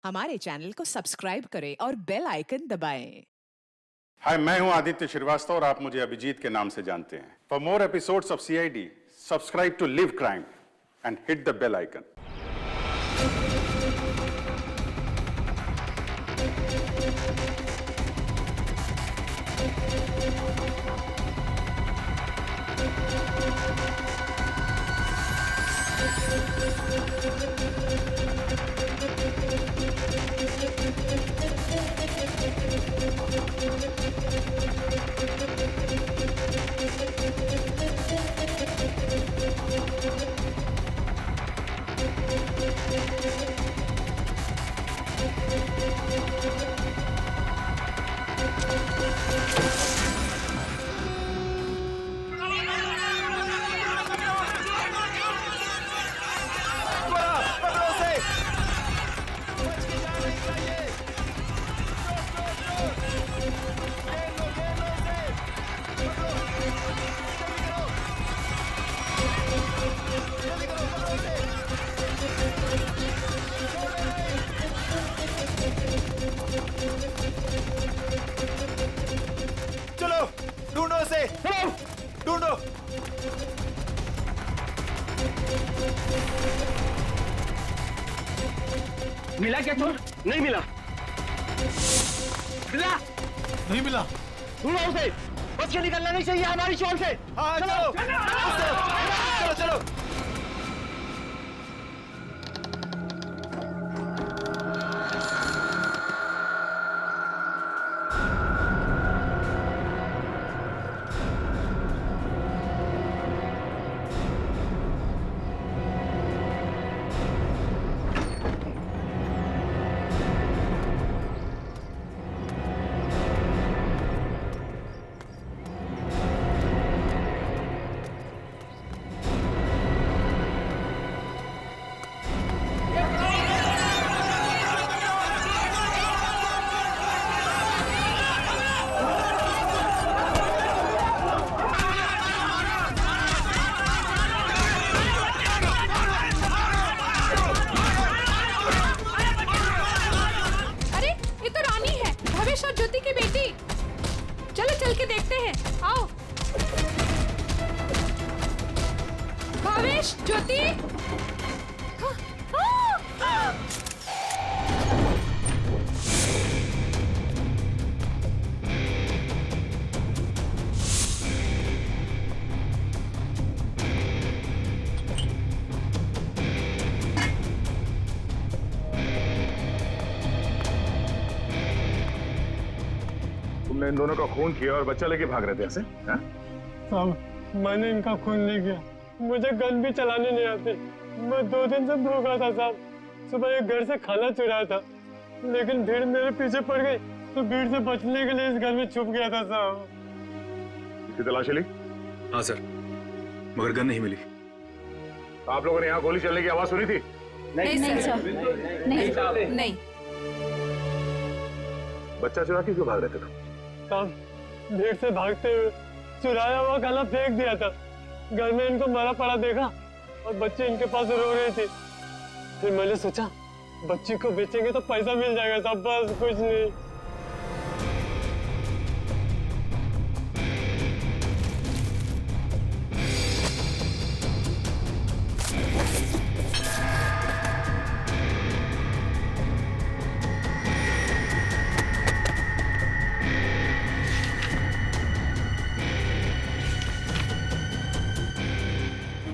हमारे चैनल को सब्सक्राइब करें और बेल आइकन दबाएं। हाय, मैं हूं आदित्य श्रीवास्तव और आप मुझे अभिजीत के नाम से जानते हैं। For more episodes of CID, subscribe to live crime and hit the bell icon. चलो ढूंढो उसे, ढूंढो। मिला क्या चोर? नहीं मिला। मिला? नहीं मिला। ढूंढो उसे। बच के निकलना नहीं चाहिए हमारी शॉल से। हाँ चलो चलो चलो। ज्योति की बेटी, चलो चल के देखते हैं। आओ। भावेश, ज्योति। तुमने इन दोनों का खून किया और बच्चा लेके भाग रहे थे ऐसे? साहब, मैंने इनका खून नहीं किया। मुझे गन भी चलाने नहीं आती। मैं 2 दिन से भूखा था साहब। सुबह एक घर से खाना चुराया था, लेकिन भीड़ मेरे पीछे पड़ गई, तो भीड़ से बचने के लिए इस घर में छुप गया था साहब। इसकी तलाशी ली? हाँ सर, मगर गन नहीं मिली। आप लोगों ने यहाँ गोली चलने की आवाज सुनी थी? नहीं सर, नहीं। बच्चा चुरा के क्यों भाग रहे थे तुम? साहब, भीड़ से भागते हुए चुराया हुआ खाना फेंक दिया था। घर में इनको मरा पड़ा देखा और बच्चे इनके पास रो रहे थे। फिर मैंने सोचा बच्ची को बेचेंगे तो पैसा मिल जाएगा साहब, बस कुछ नहीं।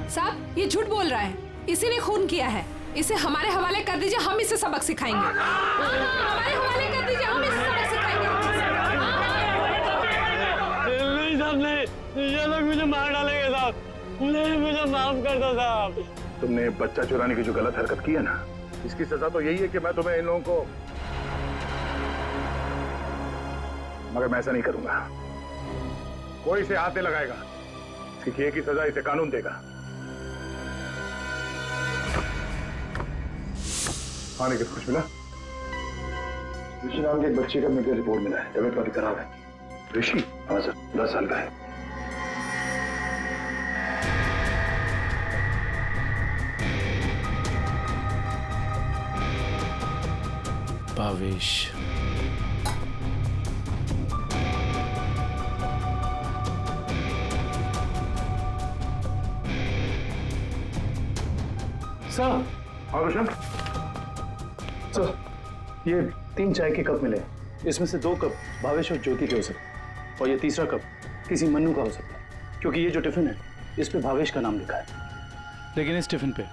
साहब, ये झूठ बोल रहा है। इसी ने खून किया है। इसे हमारे हवाले कर दीजिए, हम इसे सबक सिखाएंगे। हमारे हवाले कर दीजिए, हम इसे सबक सिखाएंगे। नहीं साहब, नहीं, ये लोग मुझे मार डालेंगे साहब। नहीं, मुझे माफ कर दो साहब। तुमने बच्चा चुराने की जो गलत हरकत की है ना, इसकी सजा तो यही है कि मैं तुम्हें इन लोगों को, मगर मैं ऐसा नहीं करूंगा। कोई इसे हाथ नहीं लगाएगा। इसकी एक ही सजा इसे कानून देगा। हाँ, लेकिन कुछ मिला? ऋषि नाम के एक बच्चे का मेडिकल रिपोर्ट मिला है, तबीयत काफी खराब है। ऋषि? हाँ सर, 10 साल का है। भावेश। सर, हाँ रोशन। सर, ये 3 चाय के कप मिले। इसमें से 2 कप भावेश और ज्योति के हो सकते और ये तीसरा कप किसी मन्नू का हो सकता है, क्योंकि ये जो टिफिन है इस पे भावेश का नाम लिखा है, लेकिन इस टिफिन पे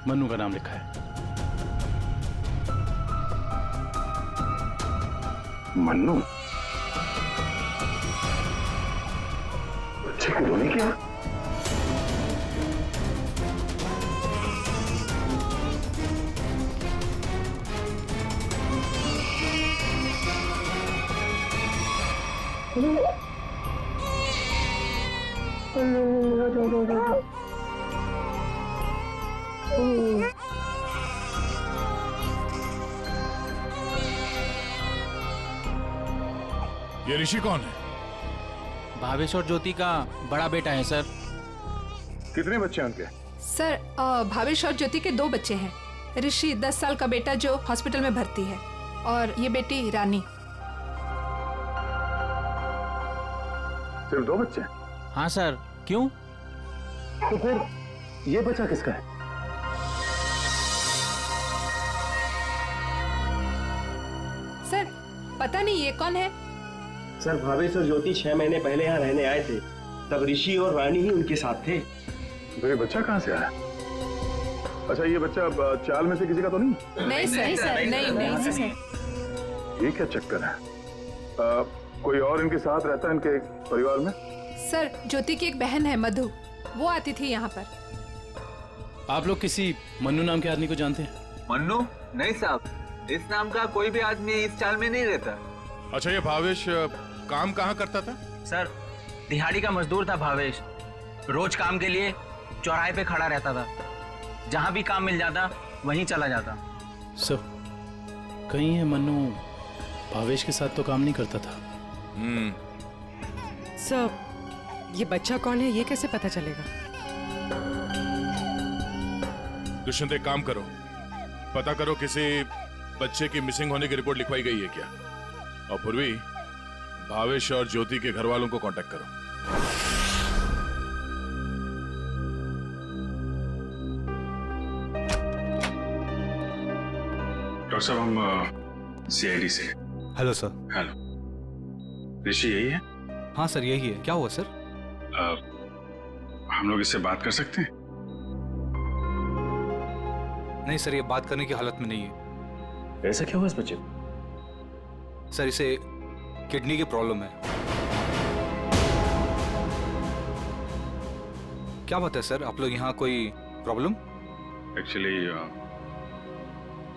मन्नू का नाम लिखा है। मन्नू? बच्चे को रोने क्या? ये ऋषि कौन है? भावेश और ज्योति का बड़ा बेटा है सर। कितने बच्चे हैं उनके? सर भावेश और ज्योति के 2 बच्चे हैं। ऋषि 10 साल का बेटा जो हॉस्पिटल में भर्ती है, और ये बेटी रानी। सिर्फ 2 बच्चे? हाँ सर, क्यों? तो फिर ये बच्चा किसका है? सर पता नहीं ये कौन है। सर भावेश और ज्योति 6 महीने पहले यहाँ रहने आए थे, तब ऋषि और रानी ही उनके साथ थे। तो ये बच्चा कहाँ से आया? अच्छा, ये बच्चा चाल में से किसी का तो नहीं? नहीं सर, नहीं सर। ये क्या चक्कर है? कोई और इनके साथ रहता है इनके परिवार में? सर ज्योति की एक बहन है मधु, वो आती थी यहाँ पर। आप लोग किसी मन्नू नाम के आदमी को जानते हैं? मन्नू? नहीं साहब, इस नाम का कोई भी आदमी इस चाल में नहीं रहता। अच्छा, ये भावेश काम कहाँ करता था? सर दिहाड़ी का मजदूर था भावेश। रोज काम के लिए चौराहे पे खड़ा रहता था, जहां भी काम मिल जाता वहीं चला जाता। सर कहीं है मन्नू भावेश के साथ तो काम नहीं करता था। सर ये बच्चा कौन है ये कैसे पता चलेगा? दुष्यंत, एक काम करो, पता करो किसी बच्चे की मिसिंग होने की रिपोर्ट लिखवाई गई है क्या, और पूर्वी भावेश और ज्योति के घर वालों को कांटेक्ट करो। डॉक्टर साहब, हम सीआईडी से। Hello sir. हेलो, ऋषि यही है? हाँ सर, यही है। क्या हुआ सर? हम लोग इससे बात कर सकते हैं? नहीं सर, ये बात करने की हालत में नहीं है। ऐसा क्या हुआ इस बच्चे को? सर इसे किडनी की प्रॉब्लम है। क्या बात है सर, आप लोग यहाँ कोई प्रॉब्लम? एक्चुअली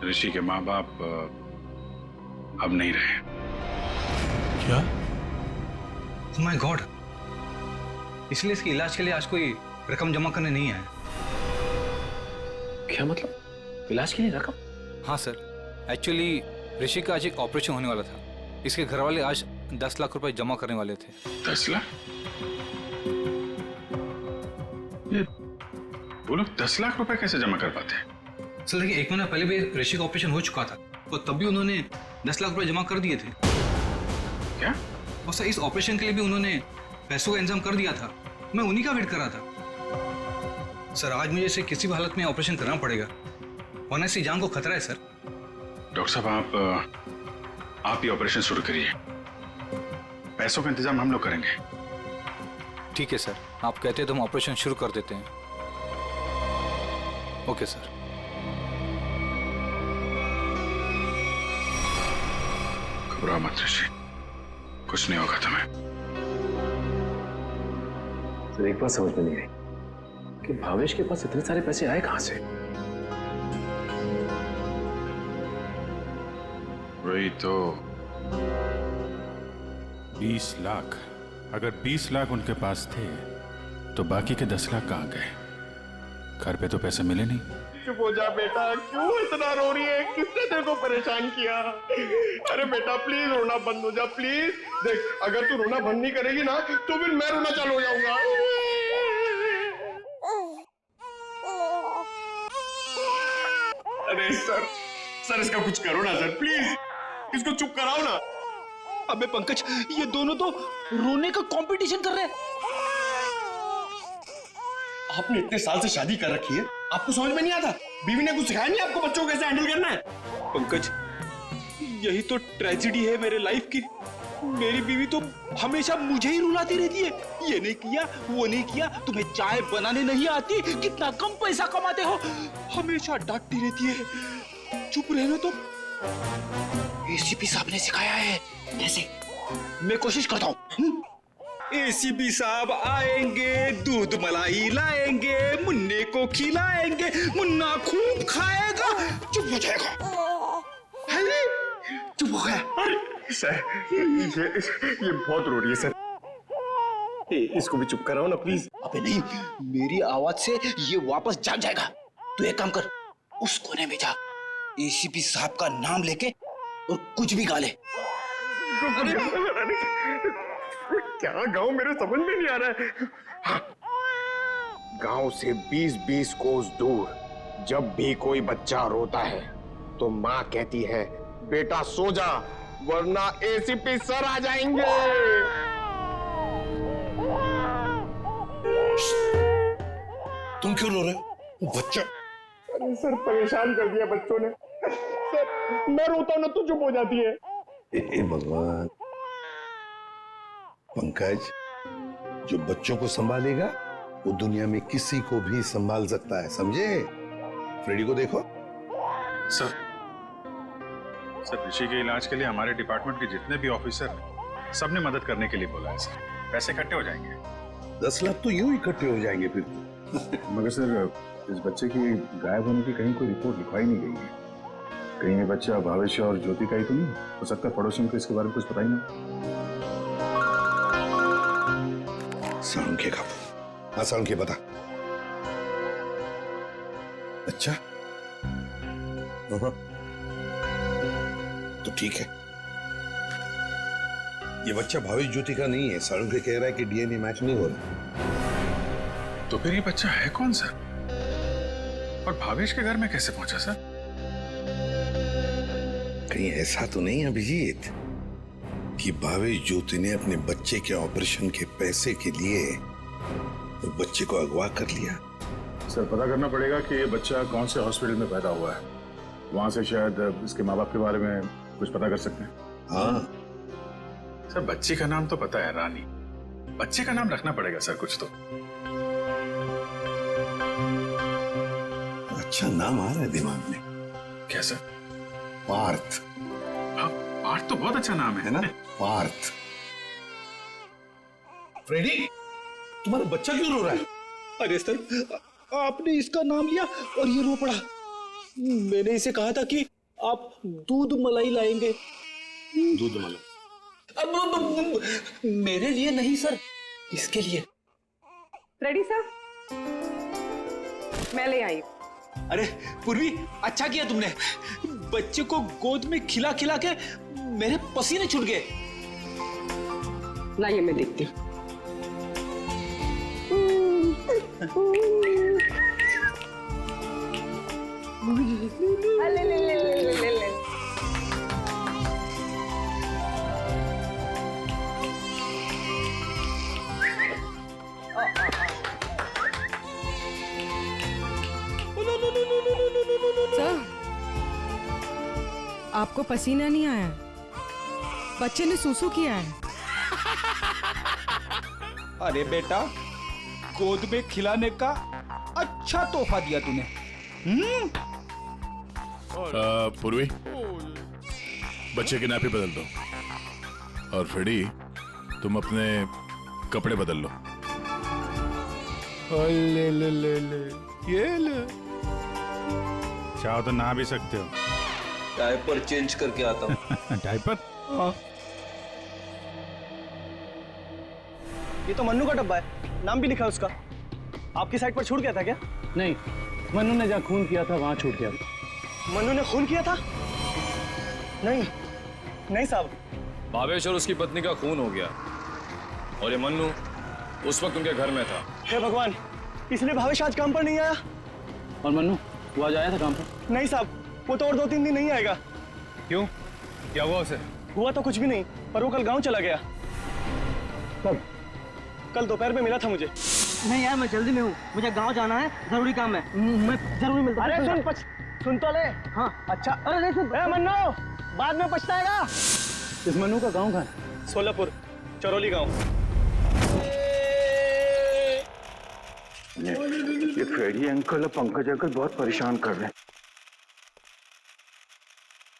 ऋषि के माँ बाप अब नहीं रहे। क्या? ओह माय गॉड, इसलिए इसके इलाज के लिए आज कोई रकम जमा करने नहीं आया। क्या मतलब? इलाज के लिए रकम? हाँ सर, एक्चुअली ऋषि का आज एक ऑपरेशन होने वाला था। इसके घर वाले आज 10 लाख रुपए जमा करने वाले थे। 10 लाख? ये वो लोग 10 लाख रुपए कैसे जमा कर पाते हैं? सर देखिए, 1 महीना पहले भी ऋषि का ऑपरेशन हो चुका था और तब भी उन्होंने 10 लाख रुपए जमा कर दिए थे। क्या? और सर इस ऑपरेशन के लिए भी उन्होंने पैसों का इंतजाम कर दिया था। मैं उन्हीं का वेट कर रहा था। सर आज मुझे इसे किसी भी हालत में ऑपरेशन करना पड़ेगा, वरना इसकी जान को खतरा है सर। डॉक्टर साहब, आप ये ऑपरेशन शुरू करिए, पैसों का इंतजाम हम लोग करेंगे। ठीक है सर, आप कहते हैं तो हम ऑपरेशन शुरू कर देते हैं। Okay sir. घबराओ मत ऋषि, कुछ नहीं होगा तुम्हें। सर एक बात समझ में नहीं आई कि भावेश के पास इतने सारे पैसे आए कहां से? वही तो। 20 लाख। अगर 20 लाख उनके पास थे तो बाकी के 10 लाख कहाँ गए? घर पे तो पैसे मिले नहीं। चुप हो जा बेटा, क्यों इतना रो रही है? किसने तेरे को परेशान किया? अरे बेटा प्लीज रोना बंद हो जा, प्लीज। देख, अगर तू रोना बंद नहीं करेगी ना तो फिर मैं रोना चालू हो जाऊंगा। अरे सर, इसका कुछ करो ना सर, प्लीज। इसको चुप कराओ ना। अबे पंकज, ये दोनों तो रोने का कंपटीशन कर रहे हैं। आपने इतने साल से शादी कर रखी है, आपको समझ में नहीं आता? बीवी ने कुछ सिखाया नहीं आपको बच्चों को कैसे हैंडल करना है? पंकज, यही तो ट्रेजेडी है मेरे लाइफ की। मेरी बीवी तो हमेशा मुझे ही रुलाती रहती है, ये नहीं किया, वो नहीं किया, तुम्हें चाय बनाने नहीं आती, कितना कम पैसा कमाते हो, हमेशा डांटती रहती है। चुप रहना तो। एसीपी साहब ने सिखाया है। कैसे? मैं कोशिश करता हूँ। एसीपी साहब आएंगे, दूध मलाई लाएंगे, मुन्ने को खिलाएंगे, मुन्ना खूब खाएगा, चुप हो जाएगा। अरे चुप हो गया। सर ये बहुत रो रही है सर, इसको भी चुप कराओ ना प्लीज। अबे नहीं, मेरी आवाज से ये वापस जाग जाएगा। तू एक काम कर, उस कोने में जा, एसीपी साहब का नाम लेके और कुछ भी गा ले। क्या गाँव मेरे समझ में नहीं आ रहा है। हाँ। गांव से 20-20 कोस दूर जब भी कोई बच्चा रोता है तो माँ कहती है, बेटा सो जा वरना एसीपी सर आ जाएंगे। तुम क्यों रो रहे हो? बच्चा। अरे सर परेशान कर दिया बच्चों ने। सर मैं रोता हूं ना तो चुप हो जाती है। हे भगवान। पंकज, जो बच्चों को संभालेगा वो दुनिया में किसी को भी संभाल सकता है, समझे? फ्रेडी को देखो। सर ऋषि के इलाज के लिए हमारे डिपार्टमेंट के जितने भी ऑफिसर हैं, सबने मदद करने के लिए बोला है सर। पैसे इकट्ठे हो जाएंगे। 10 लाख तो यूं इकट्ठे हो जाएंगे फिर। मगर सर इस बच्चे की गायब होने की कहीं कोई रिपोर्ट लिखवाई नहीं गई है। कहीं ये बच्चा भावेश और ज्योति का ही तो नहीं हो सकता? पड़ोसियों को इसके बारे में कुछ पता ही नहीं। सालुंखे का। हाँ सालुंखे, बता। अच्छा तो ठीक है, ये बच्चा भावेश ज्योति का नहीं है। सालुंखे कह रहा है कि डीएनए मैच नहीं हो रहा। तो फिर ये बच्चा है कौन सर? और भावेश के घर में कैसे पहुंचा सर? कहीं ऐसा तो नहीं अभिजीत कि भावेश ज्योति ने अपने बच्चे के ऑपरेशन के पैसे के लिए तो बच्चे को अगवा कर लिया? सर पता करना पड़ेगा कि ये बच्चा कौन से हॉस्पिटल में पैदा हुआ है, वहां से शायद इसके माँ बाप के बारे में कुछ पता कर सकते हैं। हाँ सर बच्ची का नाम तो पता है, रानी। बच्चे का नाम रखना पड़ेगा सर कुछ तो। अच्छा नाम आ रहा है दिमाग में। क्या सर? पार्थ। हाँ, पार्थ तो बहुत अच्छा नाम है ना? पार्थ। फ्रेडी, तुम्हारा बच्चा क्यों रो रहा है? अरे सर, आपने इसका नाम लिया और ये रो पड़ा। मैंने इसे कहा था कि आप दूध मलाई लाएंगे। दूध मलाई? अब मेरे लिए नहीं सर, इसके लिए। रेडी सर, मैं ले आई। अरे पूर्वी, अच्छा किया तुमने। बच्चे को गोद में खिला खिला के मेरे पसीने छूट गए। लाइए मैं देखती हूँ। ले ले ले ले ले ले। सर, आपको पसीना नहीं आया? बच्चे ने सूसू किया है। अरे बेटा, गोद में खिलाने का अच्छा तोहफा दिया तूने। पूर्वी, बच्चे की नापी बदल दो। और फ्रेडी, तुम अपने कपड़े बदल लो। ले ले ले ले, ये ले। चाहो तो नहा भी सकते हो। डायपर चेंज करके आता हूँ। डायपर? हाँ। ये तो मन्नू का डब्बा है, नाम भी लिखा है उसका। आपकी साइड पर छूट गया था क्या? नहीं, मन्नू ने जहाँ खून किया था वहां छूट गया। मन्नू ने खून किया था? नहीं नहीं साहब। भावेश और उसकी पत्नी का खून हो गया और ये मन्नू उस वक्त उनके घर में था। हे भगवान, इसलिए भावेश आज काम पर नहीं आया। और मन्नू वो आज आया था काम पर? नहीं साहब, वो तो और 2-3 दिन नहीं आएगा। क्यों? क्या हुआ उसे? हुआ तो कुछ भी नहीं, पर वो कल गांव चला गया। कब? कल दोपहर में मिला था मुझे। नहीं यार, मैं जल्दी में हूँ, मुझे गांव जाना है, जरूरी काम है, मैं जरूरी मिलता हूँ। अरे सुन तो ले। हाँ अच्छा। अरे नहीं सुन। मन्नू, बाद में पछताएगा। इस मन्नू का गांव कहाँ है? सोलापुर, चरौली गांव। ये फ्रेडी अंकल और पंकज अंकल बहुत परेशान कर रहे हैं।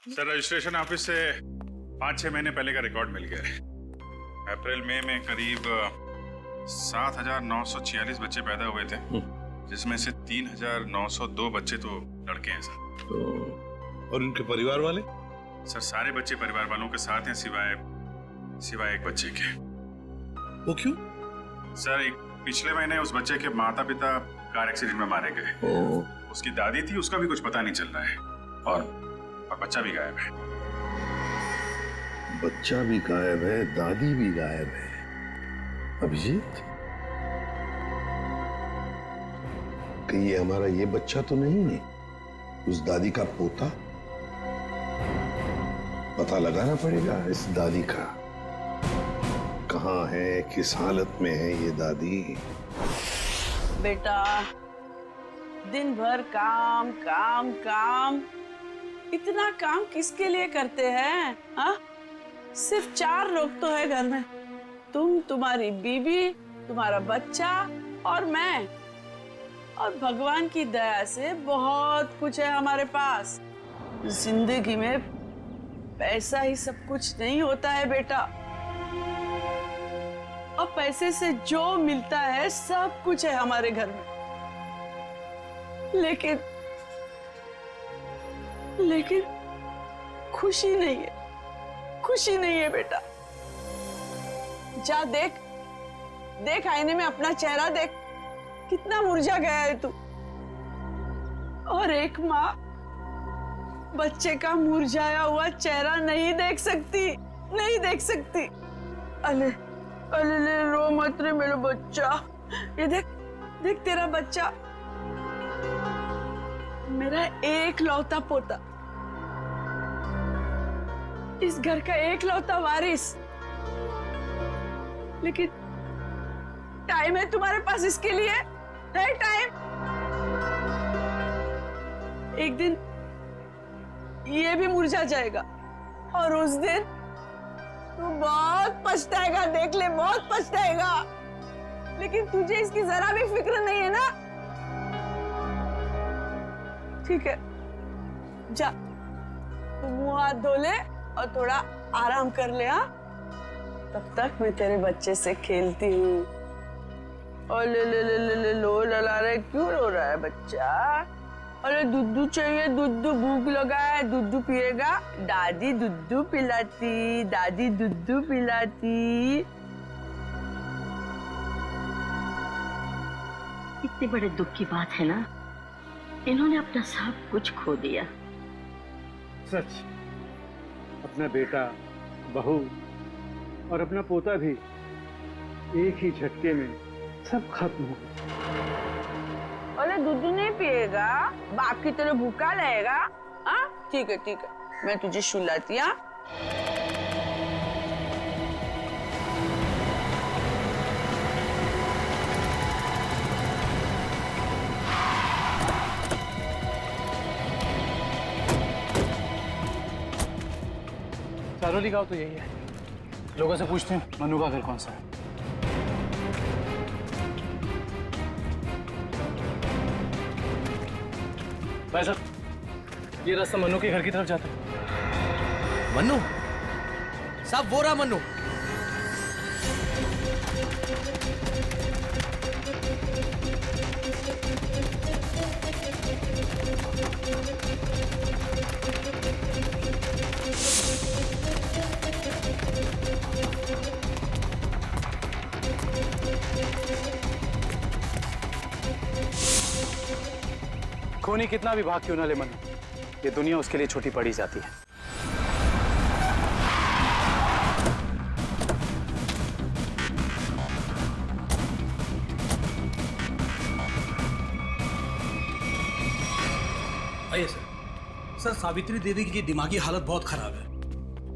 सर, रजिस्ट्रेशन ऑफिस से 5-6 महीने पहले का रिकॉर्ड मिल गया है। अप्रैल मई में करीब 7,946 बच्चे पैदा हुए थे, जिसमें से 3,902 बच्चे तो लड़के हैं सर। तो और उनके परिवार वाले? सर, सारे बच्चे परिवार वालों के साथ हैं, सिवाय एक बच्चे के। वो क्यों? सर, पिछले महीने उस बच्चे के माता पिता कार एक्सीडेंट में मारे गए। उसकी दादी थी, उसका भी कुछ पता नहीं चल रहा है, और बच्चा भी गायब है। बच्चा भी गायब है, दादी भी गायब है। अभिजीत, कहीं ये हमारा ये बच्चा तो नहीं है? उस दादी का पोता? पता लगाना पड़ेगा इस दादी का, कहाँ है, किस हालत में है ये दादी। बेटा, दिन भर काम काम काम, इतना काम किसके लिए करते हैं? हाँ, सिर्फ 4 लोग तो है घर में, तुम, तुम्हारी बीवी, तुम्हारा बच्चा और मैं। और भगवान की दया से बहुत कुछ है हमारे पास। जिंदगी में पैसा ही सब कुछ नहीं होता है बेटा, और पैसे से जो मिलता है सब कुछ है हमारे घर में। लेकिन खुशी नहीं है, खुशी नहीं है बेटा। जा देख आईने में अपना चेहरा देख, कितना मुरझा गया है तू। और एक माँ बच्चे का मुरझाया हुआ चेहरा नहीं देख सकती। अले रो मत रे मेरा बच्चा। ये देख तेरा बच्चा, मेरा एक लौता पोता, इस घर का एक लौता वारिस। लेकिन टाइम है तुम्हारे पास इसके लिए? है टाइम? एक दिन ये भी मुरझा जाएगा, और उस दिन तू बहुत पछताएगा, देख ले, बहुत पछताएगा। लेकिन तुझे इसकी जरा भी फिक्र नहीं है ना? ठीक है, जा तू मुंह हाथ धो ले और थोड़ा आराम कर ले। हाँ, तब तक मैं तेरे बच्चे से खेलती हूँ। और ले लो लला रहे, क्यों रो रहा है बच्चा? अरे दूध चाहिए, दूध, भूख लगा है, दूध पिएगा? दादी दूध पिलाती, दादी दूध पिलाती। इतने बड़े दुख की बात है ना, इन्होंने अपना सब कुछ खो दिया। सच, अपना बेटा, बहू और अपना पोता भी एक ही झटके में सब खत्म हो गया। अरे दूध नहीं पिएगा? बाप की तरह भूखा रहेगा? हाँ, ठीक है, मैं तुझे सुलाती। हाँ, चरौली गांव तो यही है। लोगों से पूछते हैं मन्नू का घर कौन सा है। भाई साहब, ये रास्ता मन्नू के घर की तरफ जाता है। मन्नू साहब, वो रहा मन्नू। खूनी कितना भी भाग क्यों ना ले मन्नू, ये दुनिया उसके लिए छोटी पड़ी जाती है। आइए सर। सावित्री देवी की दिमागी हालत बहुत खराब है।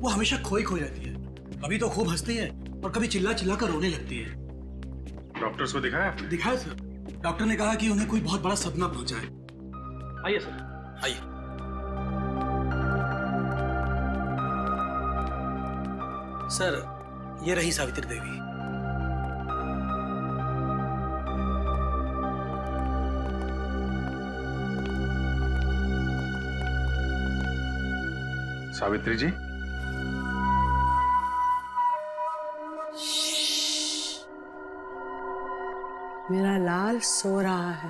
वो हमेशा खोई खोई रहती है। कभी तो खूब हंसती है और कभी चिल्ला चिल्ला कर रोने लगती है। डॉक्टर्स को दिखाया आपने? दिखाया सर, डॉक्टर ने कहा कि उन्हें कोई बहुत बड़ा सदमा पहुंचा है। आइए सर, आइए। सर, ये रही सावित्री देवी। सावित्री जी, मेरा लाल सो रहा है।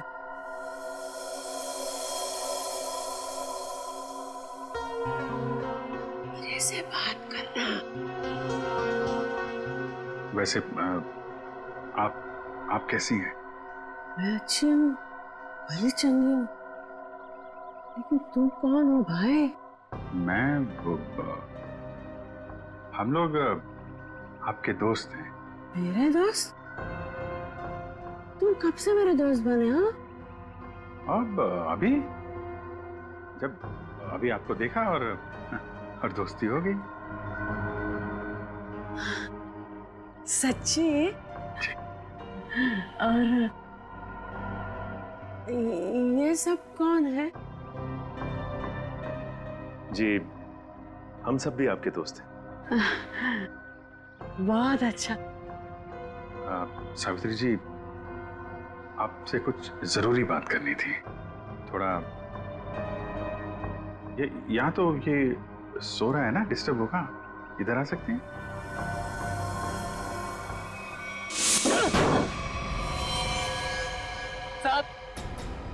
मेरे से बात करना। वैसे आप कैसी हैं? मैं अच्छी हूँ, भली चंगी हूँ, लेकिन तुम कौन हो भाई? हम लोग आपके दोस्त हैं। मेरे दोस्त? तुम कब से मेरे दोस्त बने? हाँ, अब अभी आपको देखा और दोस्ती हो गई। सच्ची? और ये सब कौन है? जी, हम सब भी आपके दोस्त हैं। बहुत अच्छा। सावित्री जी, आपसे कुछ जरूरी बात करनी थी। थोड़ा ये यहाँ तो ये सो रहा है ना, डिस्टर्ब होगा, इधर आ सकते हैं? साहब,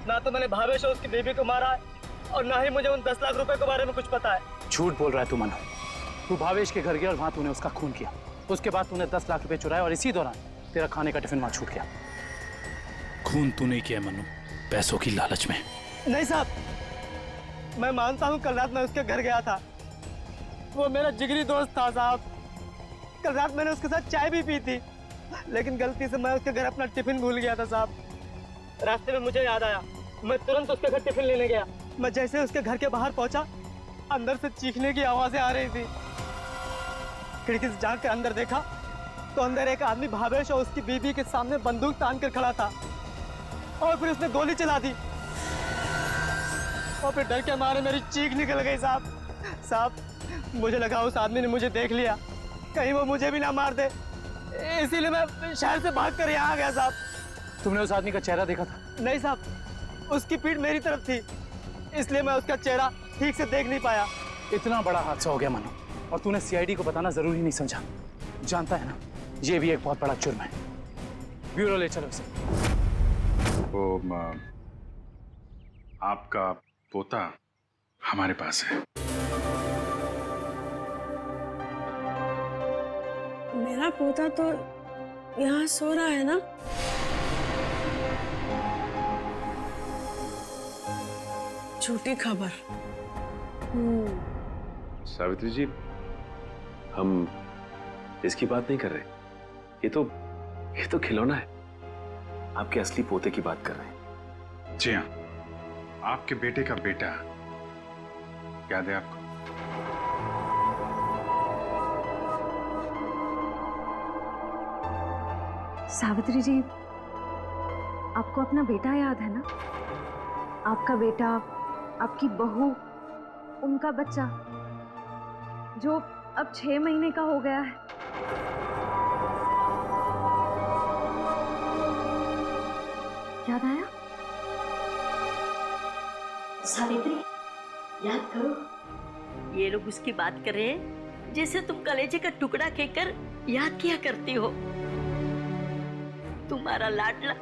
ना तो मैंने भावेश और उसकी बेबी को मारा है और ना ही मुझे उन 10 लाख रुपए के बारे में कुछ पता है। झूठ बोल रहा है तू मनु। तू भावेश के घर गया और वहां तूने उसका खून किया। उसके बाद तूने 10 लाख रुपए चुराए और इसी दौरान तेरा खाने का टिफिन वहां छूट गया। खून तूने किया मनु, पैसों की लालच में। नहीं साहब, मैं मानता हूँ कल रात मैं उसके घर गया था। वो मेरा जिगरी दोस्त था साहब। कल रात मैंने उसके साथ चाय भी पी थी, लेकिन गलती से मैं उसके घर अपना टिफिन भूल गया था साहब। रास्ते में मुझे याद आया, मैं तुरंत उसके घर टिफिन लेने गया। मैं जैसे उसके घर के बाहर पहुंचा, अंदर से चीखने की आवाजें आ रही थी। खिड़की से झांक के अंदर देखा तो अंदर एक आदमी भावेश और उसकी बीबी के सामने बंदूक तान कर खड़ा था और फिर उसने गोली चला दी और फिर डर के मारे मेरी चीख निकल गई साहब। मुझे लगा उस आदमी ने मुझे देख लिया, कहीं वो मुझे भी ना मार दे, इसीलिए मैं शहर से भाग कर यहाँ आ गया साहब। तुमने उस आदमी का चेहरा देखा था? नहीं साहब, उसकी पीठ मेरी तरफ थी, इसलिए मैं उसका चेहरा ठीक से देख नहीं पाया। इतना बड़ा हादसा हो गया मनु, और तूने सीआईडी को बताना जरूरी नहीं समझा। जानता है ना, ये भी एक बहुत बड़ा जुर्म है। ब्यूरो ले चलो इसे। वो आपका पोता हमारे पास है। मेरा पोता तो यहाँ सो रहा है ना? झूठी खबर। सावित्री जी, हम इसकी बात नहीं कर रहे। ये तो खिलौना है। आपके असली पोते की बात कर रहे हैं। जी हाँ, आपके बेटे का बेटा। याद है आपको? सावित्री जी, आपको अपना बेटा याद है ना? आपका बेटा, आपकी बहू, उनका बच्चा जो अब 6 महीने का हो गया है। याद आया? सावित्री, याद करो। ये लोग उसकी बात कर रहे हैं जैसे तुम कलेजे का टुकड़ा कहकर याद किया करती हो। तुम्हारा लाडला,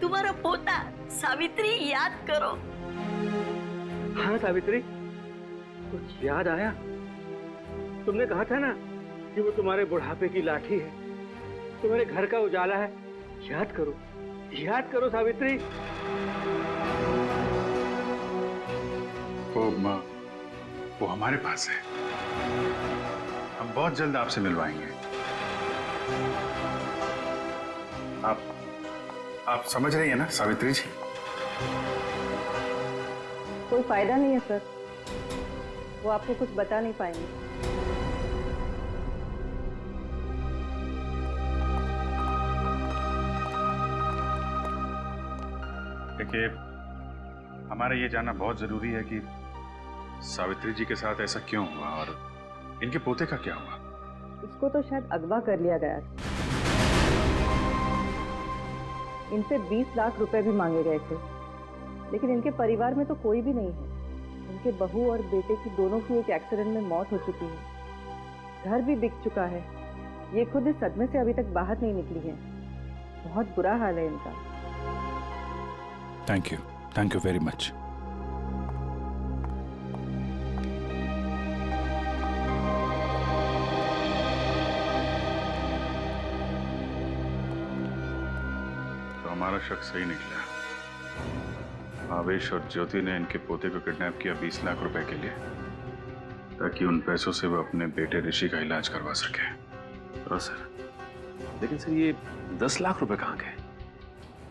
तुम्हारा पोता सावित्री, याद करो। हाँ सावित्री, कुछ याद आया? तुमने कहा था ना कि वो तुम्हारे बुढ़ापे की लाठी है, तुम्हारे घर का उजाला है। याद करो, याद करो सावित्री। वो हमारे पास है। हम बहुत जल्द आपसे मिलवाएंगे। आप समझ रही है ना सावित्री जी? कोई फायदा नहीं है सर, वो आपको कुछ बता नहीं पाएंगे। देखिए, हमारा ये जानना बहुत जरूरी है कि सावित्री जी के साथ ऐसा क्यों हुआ और इनके पोते का क्या हुआ। इसको तो शायद अगवा कर लिया गया। इनसे 20 लाख रुपए भी मांगे गए थे, लेकिन इनके परिवार में तो कोई भी नहीं है। इनके बहू और बेटे की दोनों की एक एक्सीडेंट में मौत हो चुकी है। घर भी बिक चुका है। ये खुद इस सदमे से अभी तक बाहर नहीं निकली है। बहुत बुरा हाल है इनका। Thank you very much. तो हमारा शक सही निकला। भावेश और ज्योति ने इनके पोते को किडनैप किया 20 लाख रुपए के लिए, ताकि उन पैसों से वो अपने बेटे ऋषि का इलाज करवा सके। हाँ सर, लेकिन सर ये 10 लाख रुपए कहाँ गए?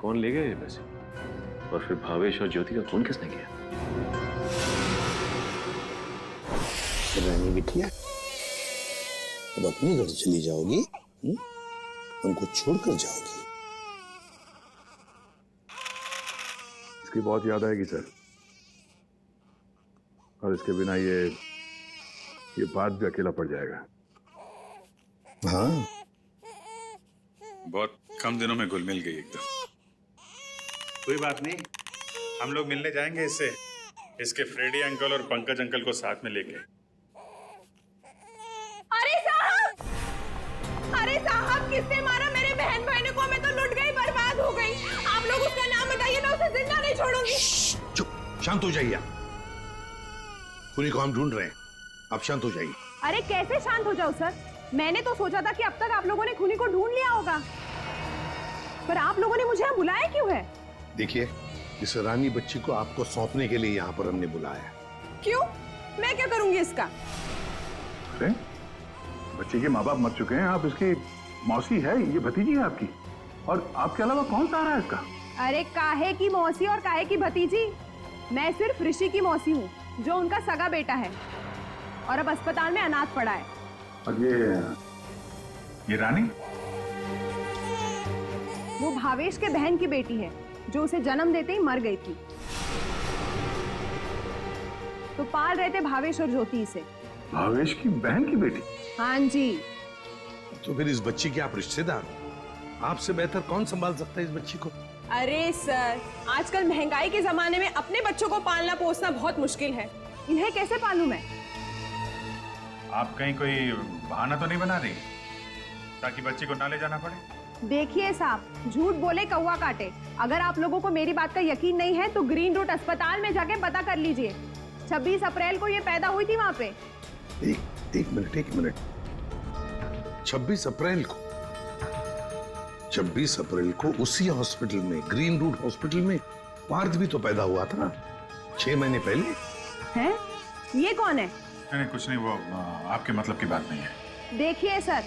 कौन ले गए ये पैसे? और फिर भावेश और ज्योति का खून किसने किया? रानी बिटिया, अब अपने घर चली जाओगी? हमको छोड़कर जाओगी? इसकी बहुत याद आएगी सर, और इसके बिना ये बात भी अकेला पड़ जाएगा। हाँ, बहुत कम दिनों में घुल मिल गई एकदम। कोई बात नहीं, हम लोग मिलने जाएंगे इससे, इसके फ्रेडी अंकल और पंकज अंकल को साथ में लेके। अरे साहब, किसने मारा मेरे बहन भाई को? मैं तो लुट गई, बर्बाद हो गई। आप लोग उसका नाम बताइए, मैं उसे जिंदा नहीं छोड़ूंगी। चुप, शांत हो जाइए। खूनी को हम ढूंढ रहे हैं, आप शांत हो जाइए। अरे कैसे शांत हो जाओ सर? मैंने तो सोचा था कि अब तक आप लोगों ने खूनी को ढूंढ लिया होगा, पर आप लोगों ने मुझे यहाँ बुलाया क्यों है? देखिए, इस रानी बच्ची को आपको सौंपने के लिए यहाँ पर हमने बुलाया। क्यों? मैं क्या करूंगी इसका? अरे बच्चे के माँ बाप मर चुके हैं, आप इसकी मौसी है, ये भतीजी है आपकी, और आपके अलावा कौन सा आ रहा है इसका? अरे काहे की मौसी और काहे की भतीजी? मैं सिर्फ ऋषि की मौसी हूँ, जो उनका सगा बेटा है और अब अस्पताल में अनाथ पड़ा है। और ये रानी? वो भावेश के बहन की बेटी है, जो उसे जन्म देते ही मर गई थी। तो पाल रहे थे भावेश और ज्योति से। भावेश की बहन की बेटी? हाँ जी। तो फिर इस बच्ची के आप रिश्तेदार हो, आपसे बेहतर कौन संभाल सकता है इस बच्ची को? अरे सर, आजकल महंगाई के जमाने में अपने बच्चों को पालना पोसना बहुत मुश्किल है। इन्हें कैसे पालूं मैं? आप कहीं कोई बहाना तो नहीं बना रही ताकि बच्ची को ना ले जाना पड़े? देखिए साहब, झूठ बोले कौवा काटे। अगर आप लोगों को मेरी बात का यकीन नहीं है तो ग्रीन रूट अस्पताल में जाके पता कर लीजिए। 26 अप्रैल को ये पैदा हुई थी वहाँ पे। एक मिनट। 26 अप्रैल को? 26 अप्रैल को उसी हॉस्पिटल में, ग्रीन रूट हॉस्पिटल में पार्थ भी तो पैदा हुआ था 6 महीने पहले। हैं? ये कौन है? नहीं कुछ नहीं, वो आपके मतलब की बात नहीं है। देखिए सर,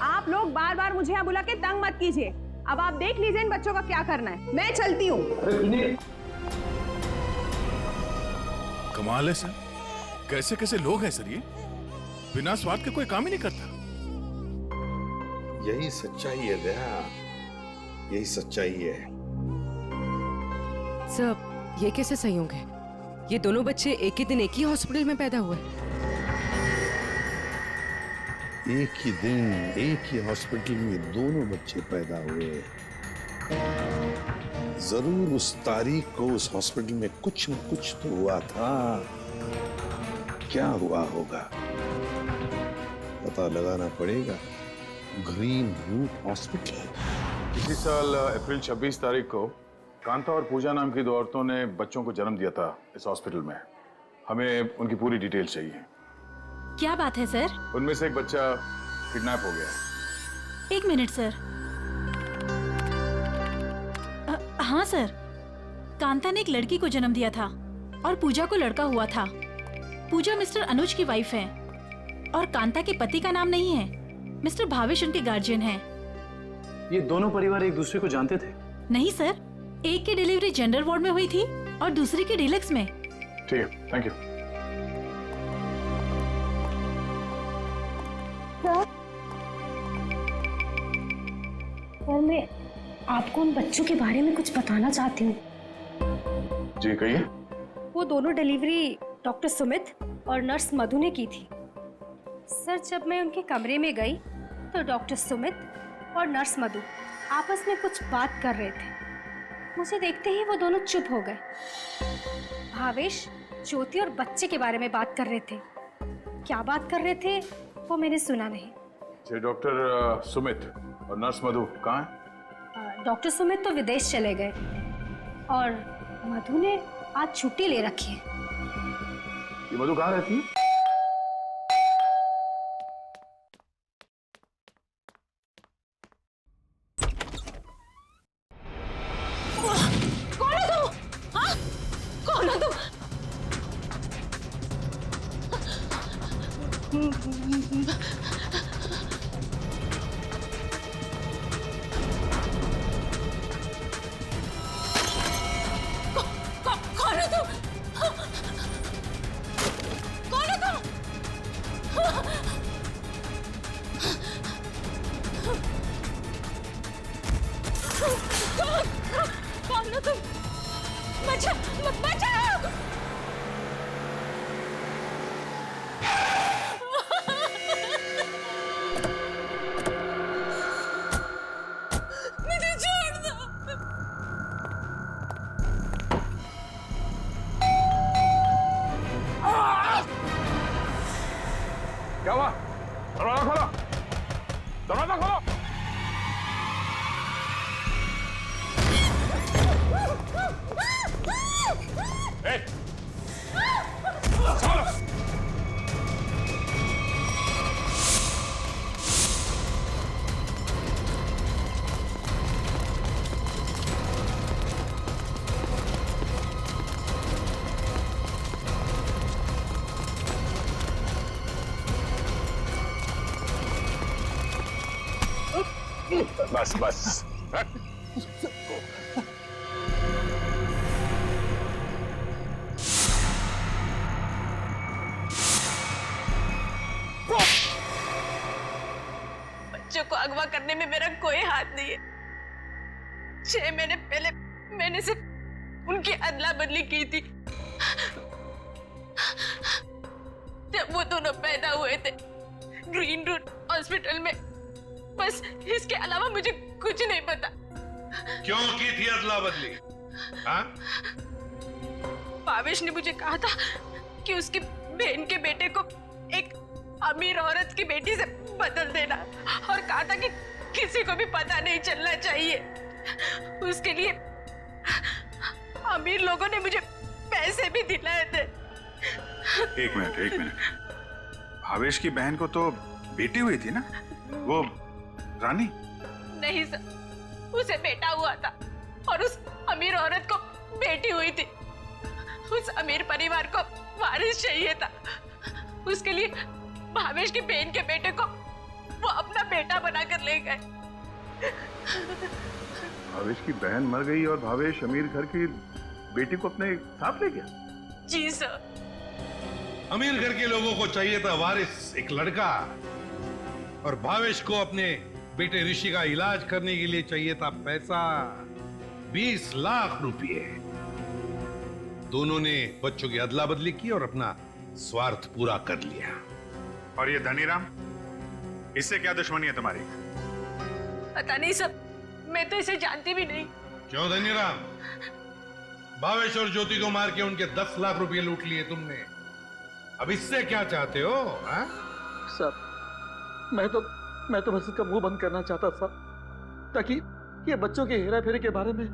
आप लोग बार बार मुझे यहाँ बुला के तंग मत कीजिए। अब आप देख लीजिए इन बच्चों का क्या करना है। मैं चलती हूँ। कमाल है सर, कैसे कैसे लोग हैं सर, ये बिना स्वार्थ के कोई काम ही नहीं करता। यही सच्चाई है दया, यही सच्चाई है। सर, ये कैसे संयोग है? ये दोनों बच्चे एक ही दिन एक ही हॉस्पिटल में पैदा हुए। एक ही दिन एक ही हॉस्पिटल में दोनों बच्चे पैदा हुए। जरूर उस तारीख को उस हॉस्पिटल में कुछ न कुछ तो हुआ था। क्या हुआ होगा पता लगाना पड़ेगा। Green route hospital. इसी साल अप्रैल 26 तारीख को कांता और पूजा नाम की 2 औरतों ने बच्चों को जन्म दिया था इस हॉस्पिटल में। हमें उनकी पूरी डिटेल चाहिए। क्या बात है सर? उनमें से एक बच्चा किडनैप हो गया। 1 मिनट सर। हाँ सर, कांता ने एक लड़की को जन्म दिया था और पूजा को लड़का हुआ था। पूजा मिस्टर अनुज की वाइफ है और कांता के पति का नाम नहीं है। मिस्टर भावेश उनके गार्जियन हैं। ये दोनों परिवार एक दूसरे को जानते थे? नहीं सर, एक की डिलीवरी जेंडर वार्ड में हुई थी और दूसरी की डीलक्स में। ठीक है, थैंक यू। सर, मैं आपको उन बच्चों के बारे में कुछ बताना चाहती हूँ। जी कहिए। वो दोनों डिलीवरी डॉक्टर सुमित और नर्स मधु ने की थी। सर, जब मैं उनके कमरे में गई तो डॉक्टर सुमित और नर्स मधु आपस में कुछ बात कर रहे थे। मुझे देखते ही वो दोनों चुप हो गए। भावेश, ज्योति और बच्चे के बारे में बात कर रहे थे। क्या बात कर रहे थे वो मैंने सुना नहीं। डॉक्टर सुमित और नर्स मधु कहाँ हैं? डॉक्टर सुमित तो विदेश चले गए और मधु ने आज छुट्टी ले रखी है। ये मधु कहाँ रहती है? कौन हो तुम? हाँ? कौन हो तुम? कौन हो तुम? कौन हो तुम? कौन हो तुम? बचाओ! मुझे छोड़ दो। क्या हुआ? दरवाजा खोलो! दरवाजा खोलो! बस बस। बच्चों को अगवा करने में मेरा कोई हाथ नहीं है। 6 महीने पहले मैंने सिर्फ उनकी अदला बदली की थी जब वो दोनों पैदा हुए थे ग्रीन रूट हॉस्पिटल में। बस इसके अलावा मुझे कुछ नहीं पता। क्यों की थी अदला बदली? हाँ? भावेश ने मुझे कहा था कि उसकी बहन के बेटे को एक अमीर औरत की बेटी से बदल देना और कहा था कि किसी को भी पता नहीं चलना चाहिए। उसके लिए अमीर लोगों ने मुझे पैसे भी दिलाए थे। एक मिनट। भावेश की बहन को तो बेटी हुई थी ना, वो रानी? नहीं सर, उसे बेटा हुआ था और उस अमीर औरत को बेटी हुई थी। उस अमीर परिवार को वारिस चाहिए था। उसके लिए भावेश की बहन के बेटे को वो अपना बेटा बनाकर ले गए। भावेश की बहन मर गई और भावेश अमीर घर की बेटी को अपने साथ ले गया? जी सर। अमीर घर के लोगों को चाहिए था वारिस, एक लड़का, और भावेश को अपने बेटे ऋषि का इलाज करने के लिए चाहिए था पैसा, 20 लाख रुपए। दोनों ने बच्चों की अदला बदली की और अपना स्वार्थ पूरा कर लिया। और ये धनीराम, इससे क्या दुश्मनी है तुम्हारी? पता नहीं सर, मैं तो इसे जानती भी नहीं। क्यों धनीराम? भावेश और ज्योति को मार के उनके 10 लाख रुपए लूट लिए तुमने। अब इससे क्या चाहते हो? हाँ? सर, मैं तो बस इसका मुंह बंद करना चाहता था ताकि ये बच्चों के हेरा फेरी के बारे में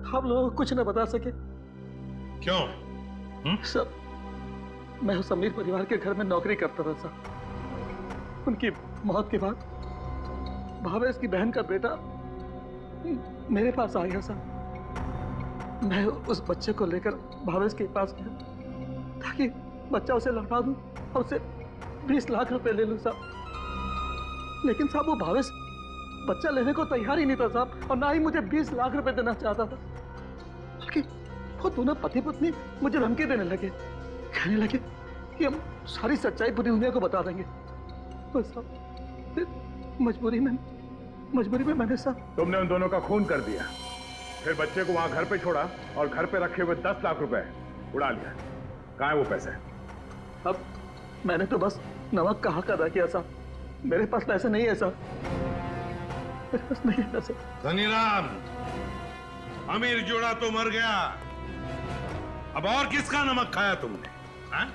हम लोगों को कुछ न बता सके। क्यों? सर, मैं उस अमीर परिवार के घर में नौकरी करता था सर। उनकी मौत के बाद भावेश की बहन का बेटा मेरे पास आ गया सर। मैं उस बच्चे को लेकर भावेश के पास गया ताकि बच्चा उसे लौटा दूं और उसे 20 लाख रुपए ले लूं साहब। लेकिन साहब वो भावेश बच्चा लेने को तैयार ही नहीं था साहब, और ना ही मुझे 20 लाख रुपए देना चाहता था। बल्कि वो दोनों पति पत्नी मुझे धमकी देने लगे, कहने लगे कि हम सारी सच्चाई पूरी दुनिया को बता देंगे। बस साहब मजबूरी में मैंने साहब। तुमने उन दोनों का खून कर दिया, फिर बच्चे को वहां घर पे छोड़ा और घर पे रखे हुए 10 लाख रुपए उड़ा लिया। कहाँ है वो पैसे? अब मैंने तो बस नमक का हक अदा किया साहब, मेरे पास पैसे नहीं है साहब, मेरे पास नहीं है पैसे। धनीराम, अमीर जोड़ा तो मर गया, अब और किसका नमक खाया तुमने? हाँ?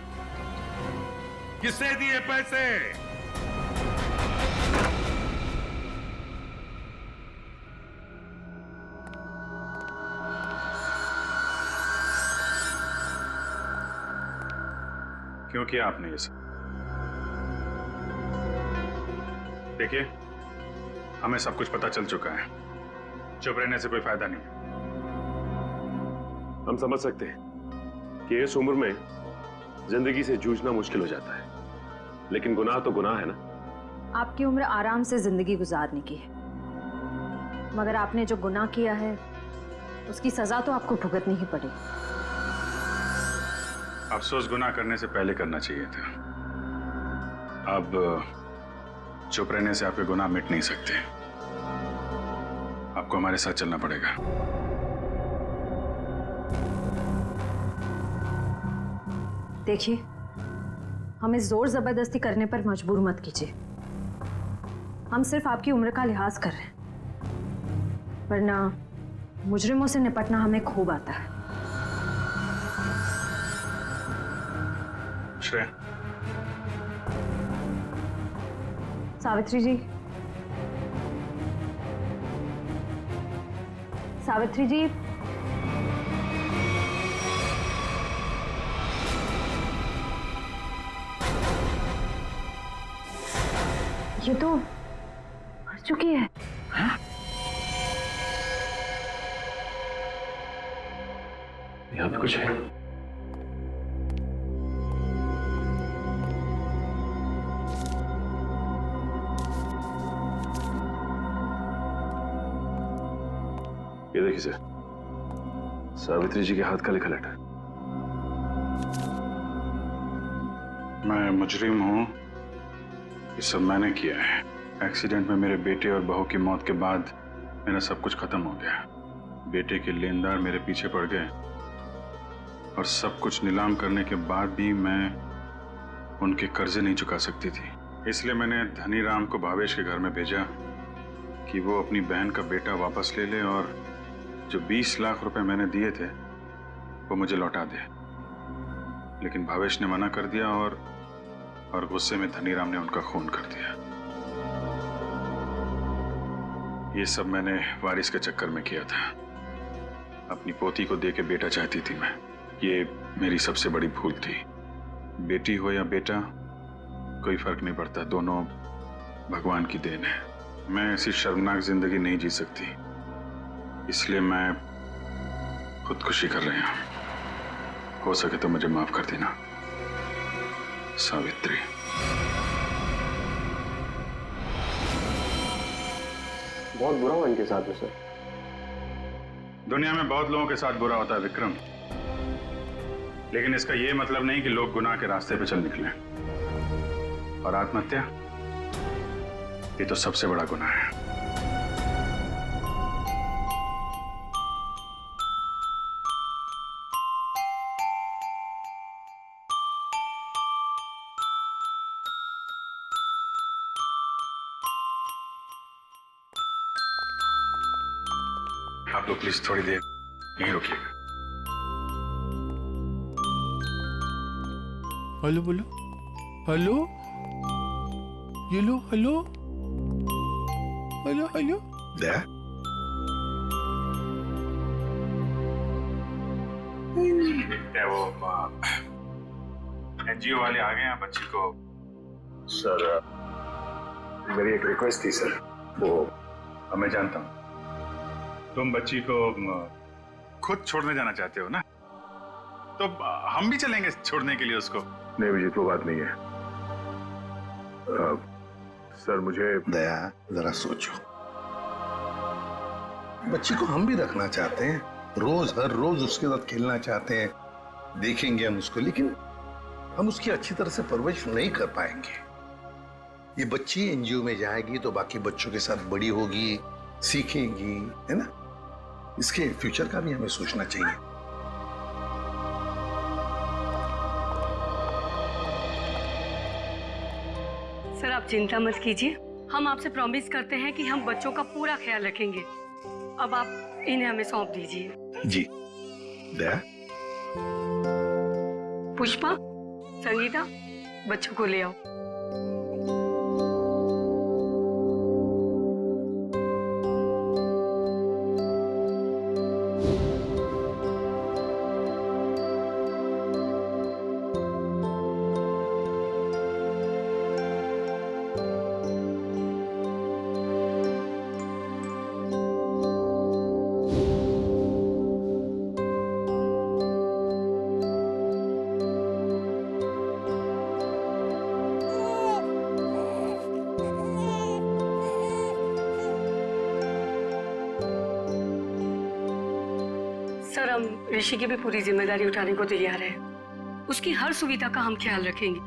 किससे दिए पैसे? क्यों किया आपने ये सब? देखिए, हमें सब कुछ पता चल चुका है, चुप रहने से कोई फायदा नहीं। हम समझ सकते हैं कि इस उम्र में जिंदगी से जूझना मुश्किल हो जाता है, लेकिन गुनाह तो गुनाह है ना। आपकी उम्र आराम से जिंदगी गुजारने की है, मगर आपने जो गुनाह किया है उसकी सजा तो आपको भुगतनी ही पड़ेगी। अफसोस गुनाह करने से पहले करना चाहिए था। अब चुप रहने से आपके गुनाह मिट नहीं सकते, आपको हमारे साथ चलना पड़ेगा। देखिए, हमें जोर जबरदस्ती करने पर मजबूर मत कीजिए। हम सिर्फ आपकी उम्र का लिहाज कर रहे हैं, वरना मुजरिमों से निपटना हमें खूब आता है। श्रेया, सावित्री जी, सावित्री जी, ये तो मर चुकी है। हाँ? यहाँ पे कुछ है। ये देखिए सर, सावित्री जी के हाथ का लिखा लेटर। मैं मुजरिम हूं, ये सब मैंने किया है। एक्सीडेंट में मेरे बेटे और बहू की मौत के बाद मेरा सब कुछ खत्म हो गया। बेटे के लेनदार मेरे पीछे पड़ गए और सब कुछ नीलाम करने के बाद भी मैं उनके कर्जे नहीं चुका सकती थी। इसलिए मैंने धनीराम को भावेश के घर में भेजा कि वो अपनी बहन का बेटा वापस ले ले और जो 20 लाख रुपए मैंने दिए थे वो मुझे लौटा दे। लेकिन भावेश ने मना कर दिया और गुस्से में धनीराम ने उनका खून कर दिया। ये सब मैंने वारिस के चक्कर में किया था। अपनी पोती को दे के बेटा चाहती थी मैं। ये मेरी सबसे बड़ी भूल थी। बेटी हो या बेटा, कोई फर्क नहीं पड़ता, दोनों भगवान की देन है। मैं ऐसी शर्मनाक जिंदगी नहीं जी सकती, इसलिए मैं खुदकुशी कर रही हूं। हो सके तो मुझे माफ कर देना सावित्री। बहुत बुरा हुआ इनके साथ में सर। दुनिया में बहुत लोगों के साथ बुरा होता है विक्रम, लेकिन इसका यह मतलब नहीं कि लोग गुनाह के रास्ते पे चल निकले। और आत्महत्या, ये तो सबसे बड़ा गुनाह है। आप लोग प्लीज थोड़ी देर यहीं रुकिएगा। हेलो बोलो, हेलो, ये लो, हेलो, हेलो, हेलो। क्या वो एनजीओ वाले आ गए हैं बच्ची को? सर, मेरी एक रिक्वेस्ट थी सर। मैं जानता हूँ तुम बच्ची को खुद छोड़ने जाना चाहते हो ना, तो हम भी चलेंगे छोड़ने के लिए उसको। नहीं विजित, वो बात नहीं है। सर मुझे दया, जरा सोचो, बच्ची को हम भी रखना चाहते हैं, रोज हर रोज उसके साथ खेलना चाहते हैं, देखेंगे हम उसको, लेकिन हम उसकी अच्छी तरह से परवरिश नहीं कर पाएंगे। ये बच्ची एनजीओ में जाएगी तो बाकी बच्चों के साथ बड़ी होगी, सीखेगी, है ना। इसके फ्यूचर का भी हमें सोचना चाहिए। सर आप चिंता मत कीजिए, हम आपसे प्रॉमिस करते हैं कि हम बच्चों का पूरा ख्याल रखेंगे। अब आप इन्हें हमें सौंप दीजिए। जी दया। पुष्पा, संगीता, बच्चों को ले आओ। सर हम ऋषि की भी पूरी जिम्मेदारी उठाने को तैयार है। उसकी हर सुविधा का हम ख्याल रखेंगे।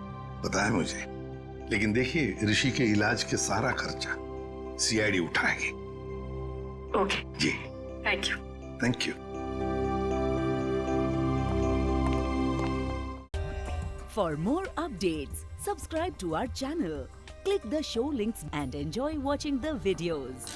पता है मुझे, लेकिन देखिए ऋषि के इलाज के सारा खर्चा सीआईडी उठाएगी। ओके जी thank you. Thank you. For more updates, subscribe to our channel, click the show links and enjoy watching the videos.